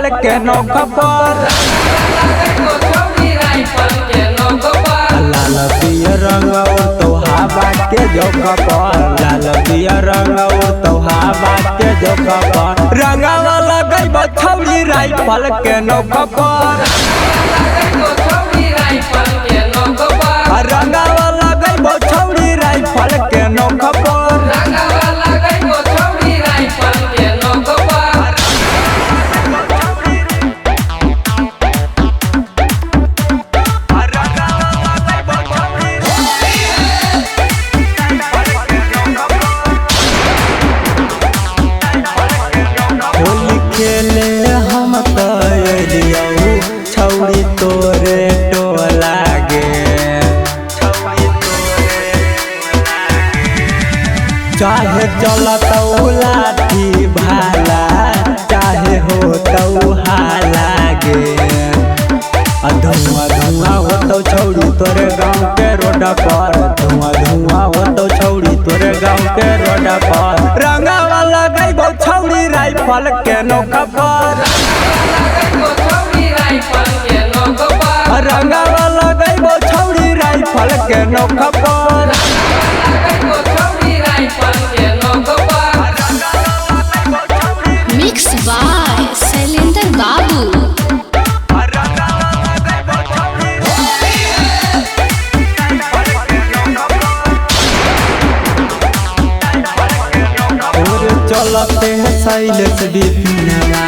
Rifle के नोक पर लाल पियर रंग तो हवा के जोक पर लाल पियर रंग तो हवा के जोक पर रंगावा लगई छौरी राइफल के नोक पर रंगावा लगई छौरी राइफल के नोक पर खेले हम तलियऊ छौरी तोरे टोला गे चाहे चलत लाठी भाला चाहे हो तो हाला गे धुआं धुआं होतो छौरी तोरे गाँव के रोड पर धुआं धुआं होतो छौरी तोरे गाँव के रोड पर रंगावा लगई छौरी राइफल के नोक पर रंगावा लगई छौरी राइफल के नोक पर मिक्स बाय शैलेंद्र बाबू। चलते हैं शैलेश विपिनवा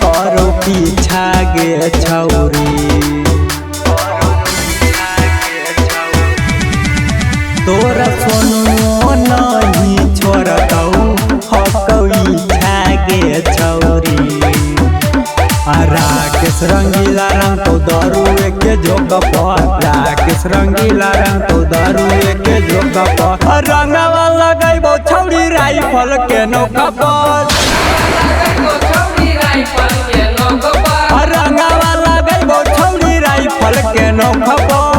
करो पीछा गे छौरी तोरा सोनो नहीं छोड़तौ हकई छागे छौरी राकेश रंगीला रंग तो दरुए के जोग पर राकेश रंगीला रंग तो दरुए के जोग पर रंगावा लगई छौरी राइफल के नोक पर रंगावा लगई छौरी राइफल के नोक पर।